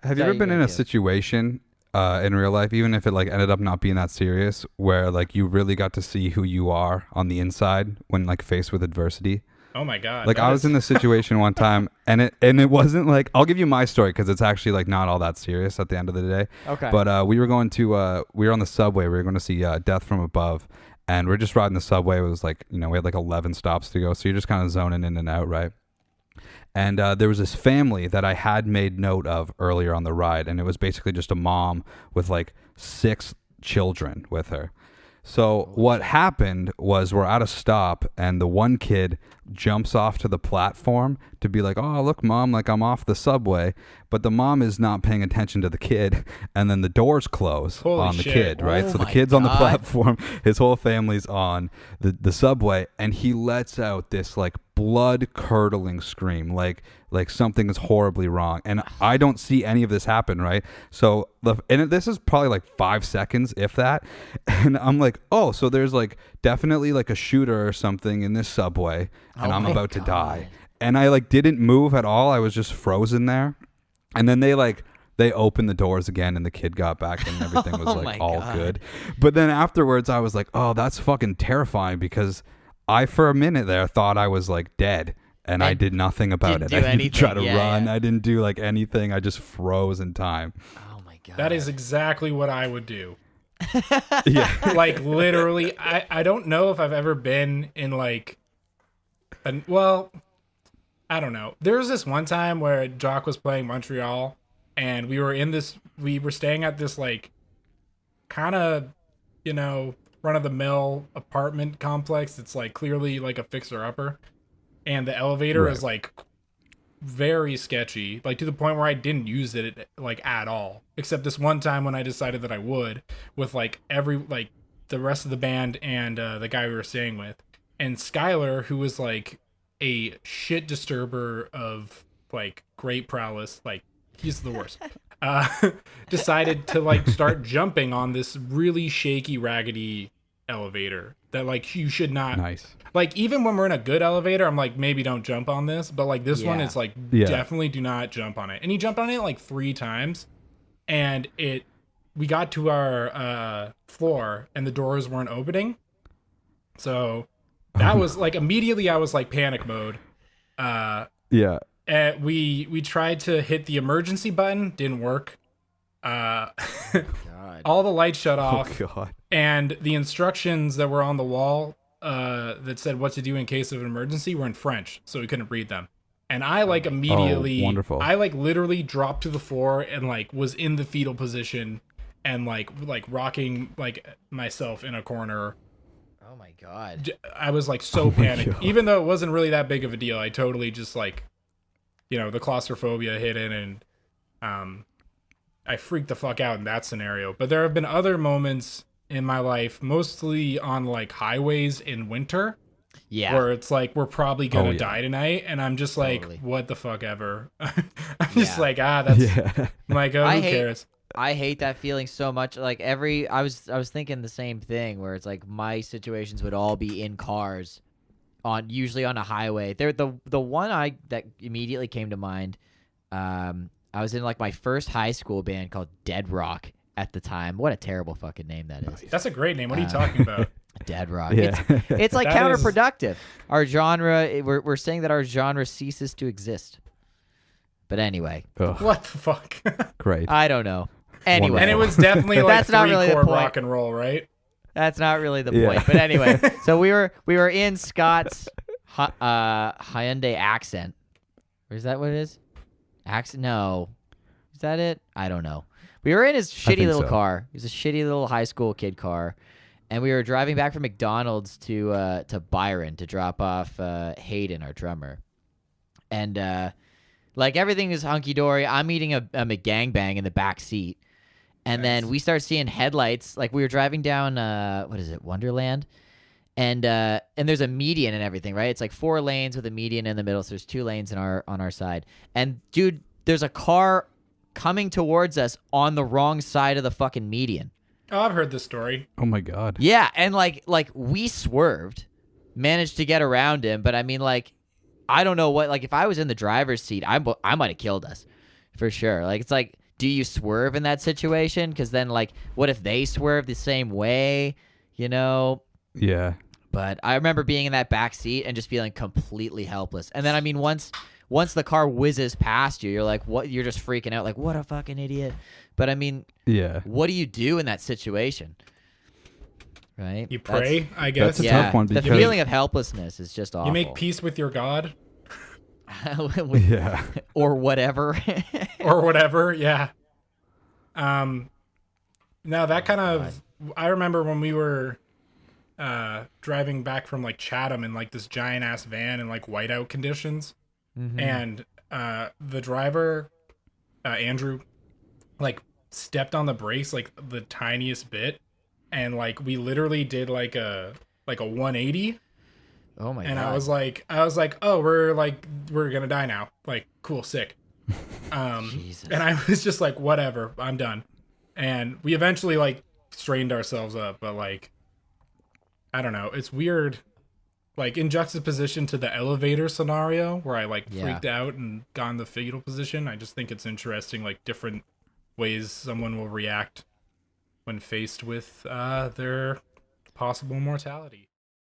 Have you ever been in a situation in real life, even if it like ended up not being that serious, where like you really got to see who you are on the inside when like faced with adversity? Oh my God. Like I was in this situation one time, and it wasn't like, I'll give you my story because it's actually like not all that serious at the end of the day. Okay. But we were on the subway. We were going to see Death from Above, and we're just riding the subway. It was like, we had like 11 stops to go, so you're just kind of zoning in and out, right? And there was this family that I had made note of earlier on the ride, and it was basically just a mom with like 6 children with her. So what happened was we're at a stop, and the one kid jumps off to the platform to be like, oh, look, Mom, like I'm off the subway. But the mom is not paying attention to the kid, and then the doors close on the kid, right? Oh so the my kid's on the God. platform, his whole family's on the subway, and he lets out this like blood-curdling scream, like something is horribly wrong. And I don't see any of this happen, right? So, this is probably like 5 seconds, if that. And I'm like, oh, so there's like definitely like a shooter or something in this subway, and I'm about to die. And I like didn't move at all. I was just frozen there. And then they opened the doors again, and the kid got back, and everything was like all good. But then afterwards, I was like, oh, that's fucking terrifying, because I, for a minute there, thought I was like dead, and I did nothing about it. I didn't try to run. I didn't do like anything. I just froze in time. Oh my God. That is exactly what I would do. Yeah. Like literally, I don't know if I've ever been in like, I don't know. There was this one time where JOCK was playing Montreal, and we were staying at this like kind of, run-of-the-mill apartment complex. It's like clearly like a fixer-upper, and the elevator is like very sketchy, like to the point where I didn't use it like at all, except this one time when I decided that I would, with like the rest of the band and the guy we were staying with, and Skylar, who was like a shit disturber of like great prowess, like he's the worst, decided to like start jumping on this really shaky, raggedy elevator that like you should not. Nice. Like even when we're in a good elevator, I'm like, maybe don't jump on this, but like this one, it's like definitely do not jump on it. And he jumped on it like 3 times, and we got to our floor, and the doors weren't opening, so that was like immediately I was like panic mode. Yeah. And we tried to hit the emergency button, didn't work. God. All the lights shut off. Oh God. And the instructions that were on the wall that said what to do in case of an emergency were in French, so we couldn't read them. And I like immediately, wonderful. I like literally dropped to the floor and like was in the fetal position and like rocking like myself in a corner. Oh my God. I was like so panicked, even though it wasn't really that big of a deal. I totally just like, the claustrophobia hit in, and I freaked the fuck out in that scenario. But there have been other moments in my life, mostly on like highways in winter, where it's like we're probably gonna die tonight, and I'm just like, what the fuck ever. I'm just like, that's I'm like, oh, who cares? I hate that feeling so much. Like I was thinking the same thing, where it's like my situations would all be in cars, usually on a highway. The one that immediately came to mind. I was in like my first high school band called Dead Rock at the time. What a terrible fucking name that is. That's a great name. What are you talking about? Dead Rock. Yeah. It's like counterproductive. Our genre, we're saying that our genre ceases to exist. But anyway. Ugh. What the fuck? Great. I don't know. Anyway. And it was definitely like That's not really the chord point. rock and roll, right? That's not really the point. But anyway, so we were in Scott's Hyundai Accent. Or is that what it is? Accent? No. Is that it? I don't know. We were in his shitty little car. It was a shitty little high school kid car. And we were driving back from McDonald's to Byron to drop off Hayden, our drummer. And like everything is hunky-dory. I'm eating a McGangbang in the back seat. And then we start seeing headlights. Like we were driving down, what is it, Wonderland? And there's a median and everything, right? It's like 4 lanes with a median in the middle. So there's 2 lanes on our side. And dude, there's a car coming towards us on the wrong side of the fucking median. Oh, I've heard this story. Oh my God. Yeah, and like we swerved, managed to get around him, but I mean, like, I don't know what. Like, if I was in the driver's seat, I might have killed us, for sure. Like, it's like, do you swerve in that situation? Because then, like, what if they swerve the same way? You know? Yeah. But I remember being in that back seat and just feeling completely helpless. And then, I mean, once the car whizzes past you, you're like, what? You're just freaking out, like, what a fucking idiot. But I mean, yeah. what do you do in that situation? Right? You pray, I guess. That's a tough one the because feeling of helplessness is just awful. You make peace with your God. yeah. Or whatever. Or whatever, yeah. Now that kind of, I remember when we were driving back from like Chatham in like this giant ass van in like whiteout conditions, and the driver, Andrew, like stepped on the brakes like the tiniest bit, and like we literally did like a 180. Oh my god. And I was like, oh, we're gonna die now. Like, cool, sick. Jesus. And I was just like, whatever, I'm done. And we eventually like straightened ourselves up, but like, I don't know, it's weird. Like in juxtaposition to the elevator scenario where I like freaked out and got in the fetal position, I just think it's interesting, like different ways someone will react when faced with their possible mortality.